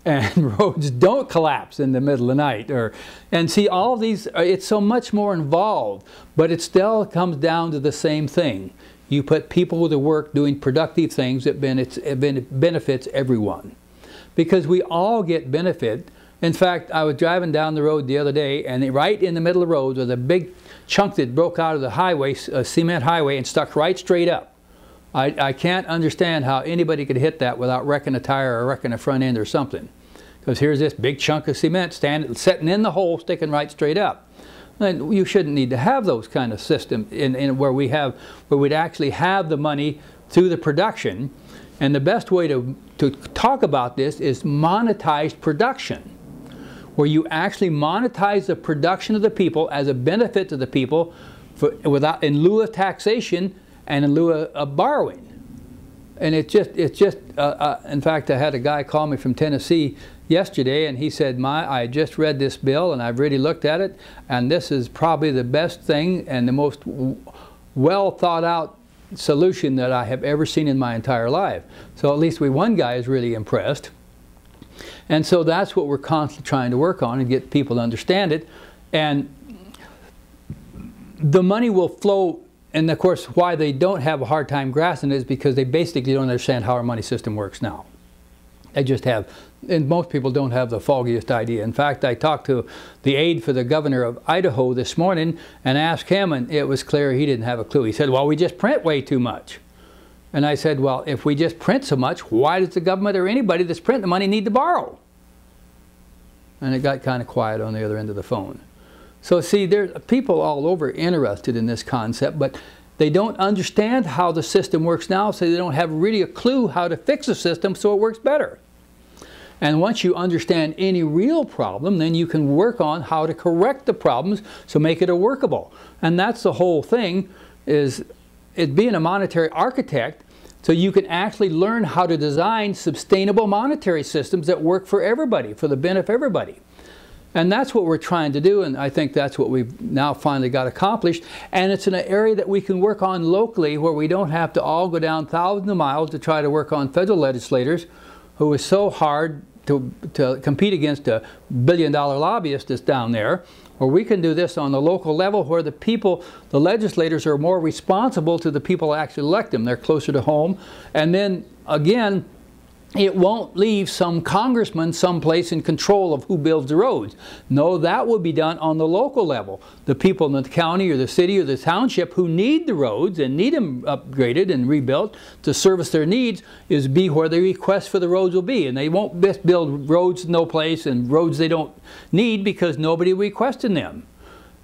and roads don't collapse in the middle of the night. And see, all these, it's so much more involved, but it still comes down to the same thing. You put people to work doing productive things that benefits everyone. Because we all get benefit. In fact, I was driving down the road the other day, and right in the middle of the road was a big chunk that broke out of the highway, a cement highway, and stuck right straight up. I can't understand how anybody could hit that without wrecking a tire or wrecking a front end or something. Because here's this big chunk of cement sitting in the hole, sticking right straight up. And you shouldn't need to have those kind of systems where we'd actually have the money through the production. And the best way to talk about this is monetized production, where you actually monetize the production of the people as a benefit to the people in lieu of taxation and in lieu of borrowing. And in fact, I had a guy call me from Tennessee yesterday, and he said, I just read this bill and I've really looked at it, and this is probably the best thing and the most well thought out solution that I have ever seen in my entire life. So at least one guy is really impressed. And so that's what we're constantly trying to work on and get people to understand it. And the money will flow. And of course, why they don't have a hard time grasping it is because they basically don't understand how our money system works now. They just have, and most people don't have the foggiest idea. In fact, I talked to the aide for the governor of Idaho this morning and asked him, and it was clear he didn't have a clue. He said, well, we just print way too much. And I said, well, if we just print so much, why does the government or anybody that's printing the money need to borrow? And it got kind of quiet on the other end of the phone. So see, there's people all over interested in this concept, but they don't understand how the system works now, so they don't have really a clue how to fix the system so it works better. And once you understand any real problem, then you can work on how to correct the problems so make it workable. And that's the whole thing, is it being a monetary architect, so you can actually learn how to design sustainable monetary systems that work for everybody, for the benefit of everybody. And that's what we're trying to do, and I think that's what we've now finally got accomplished. And it's in an area that we can work on locally, where we don't have to all go down thousands of miles to try to work on federal legislators who is so hard to compete against a billion-dollar lobbyist that's down there. Or we can do this on the local level, where the people, the legislators, are more responsible to the people who actually elect them. They're closer to home. And then, again, it won't leave some congressman someplace in control of who builds the roads. No, that will be done on the local level. The people in the county or the city or the township who need the roads and need them upgraded and rebuilt to service their needs is where the request for the roads will be. And they won't just build roads no place and roads they don't need because nobody requested them.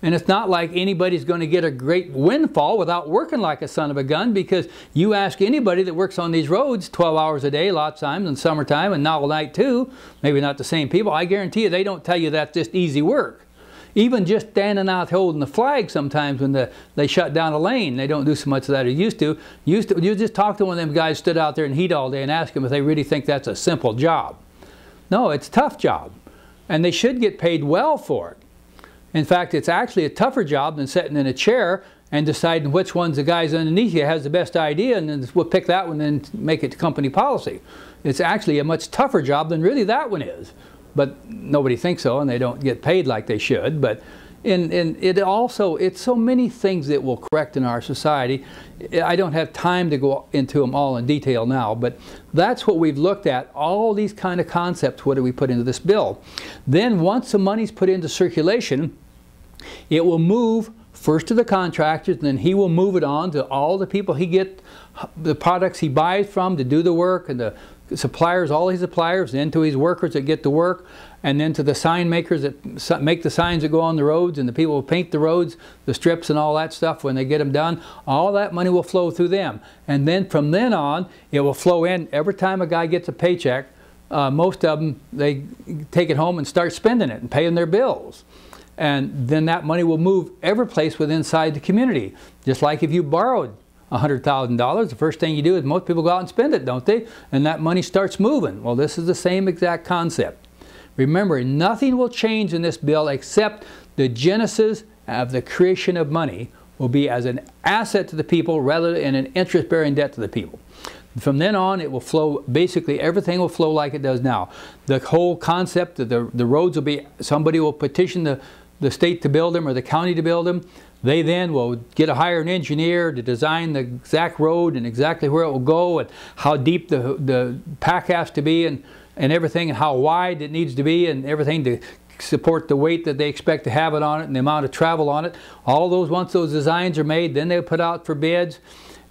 And it's not like anybody's going to get a great windfall without working like a son of a gun, because you ask anybody that works on these roads 12 hours a day, lots of times in summertime and now at night too, maybe not the same people, I guarantee you they don't tell you that's just easy work. Even just standing out holding the flag sometimes when they shut down a lane, they don't do so much of that as used to. You just talk to one of them guys stood out there in heat all day and ask them if they really think that's a simple job. No, it's a tough job. And they should get paid well for it. In fact, it's actually a tougher job than sitting in a chair and deciding which one's the guys underneath you has the best idea, and then we'll pick that one and make it company policy. It's actually a much tougher job than really that one is. But nobody thinks so, and they don't get paid like they should. But it's so many things that will correct in our society. I don't have time to go into them all in detail now, but that's what we've looked at, all these kind of concepts. What do we put into this bill? Then once the money's put into circulation, it will move first to the contractors, and then he will move it on to all the people he gets, the products he buys from to do the work, and the suppliers, all his suppliers, then to his workers that get the work, and then to the sign makers that make the signs that go on the roads, and the people who paint the roads, the strips and all that stuff when they get them done. All that money will flow through them. And then from then on, it will flow in every time a guy gets a paycheck. Most of them, they take it home and start spending it and paying their bills. And then that money will move every place within inside the community. Just like if you borrowed $100,000, the first thing you do is most people go out and spend it, don't they? And that money starts moving. Well, this is the same exact concept. Remember, nothing will change in this bill except the genesis of the creation of money will be as an asset to the people rather than an interest-bearing debt to the people. From then on, it will flow, basically everything will flow like it does now. The whole concept that the roads will be, somebody will petition the state to build them or the county to build them. They then will hire an engineer to design the exact road and exactly where it will go and how deep the pack has to be and everything, and how wide it needs to be and everything to support the weight that they expect to have it on it and the amount of travel on it. All those, once those designs are made, then they'll put out for bids.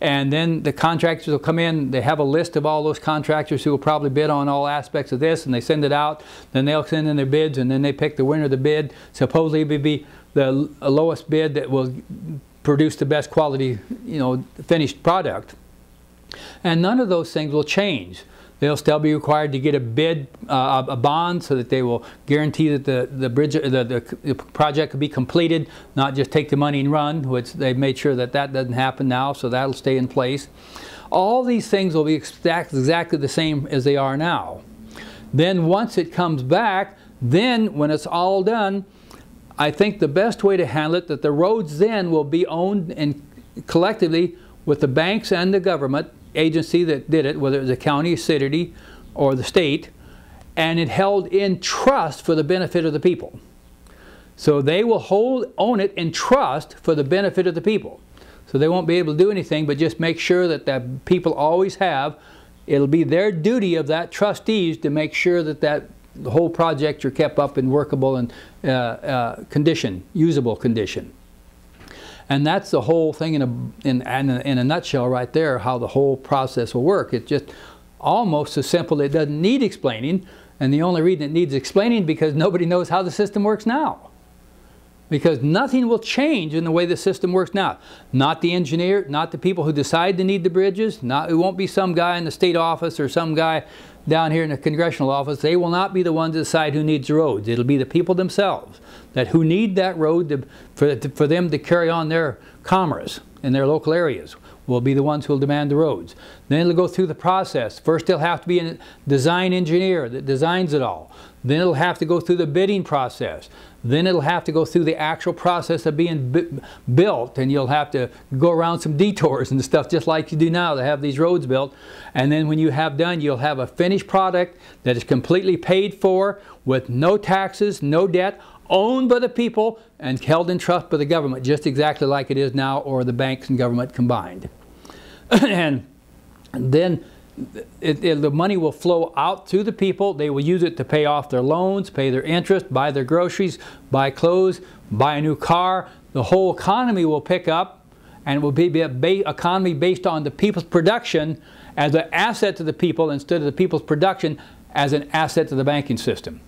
And then the contractors will come in. They have a list of all those contractors who will probably bid on all aspects of this, and they send it out. Then they'll send in their bids, and then they pick the winner of the bid. Supposedly it would be the lowest bid that will produce the best quality, finished product. And none of those things will change. They'll still be required to get a bid, a bond, so that they will guarantee that the project can be completed, not just take the money and run, which they've made sure that doesn't happen now, so that'll stay in place. All these things will be exactly the same as they are now. Then once it comes back, then when it's all done, I think the best way to handle it, that the roads then will be owned and collectively with the banks and the government agency that did it, whether it was the county, city, or the state, and it held in trust for the benefit of the people. So they will own it in trust for the benefit of the people. So they won't be able to do anything but just make sure that the people always have. It'll be their duty of that trustees to make sure that the whole project are kept up in workable and condition, usable condition. And that's the whole thing in a nutshell right there, how the whole process will work. It's just almost so simple it doesn't need explaining, and the only reason it needs explaining because nobody knows how the system works now. Because nothing will change in the way the system works now. Not the engineer, not the people who decide to need the bridges, it won't be some guy in the state office or some guy down here in the congressional office. They will not be the ones to decide who needs the roads. It'll be the people themselves who need that road for them to carry on their commerce in their local areas. Will be the ones who will demand the roads. Then it'll go through the process. First there'll have to be a design engineer that designs it all. Then it'll have to go through the bidding process. Then it'll have to go through the actual process of being built, and you'll have to go around some detours and stuff just like you do now to have these roads built. And then when you have done, you'll have a finished product that is completely paid for with no taxes, no debt, owned by the people and held in trust by the government, just exactly like it is now, or the banks and government combined. And then the money will flow out to the people. They will use it to pay off their loans, pay their interest, buy their groceries, buy clothes, buy a new car. The whole economy will pick up, and it will be an economy based on the people's production as an asset to the people instead of the people's production as an asset to the banking system.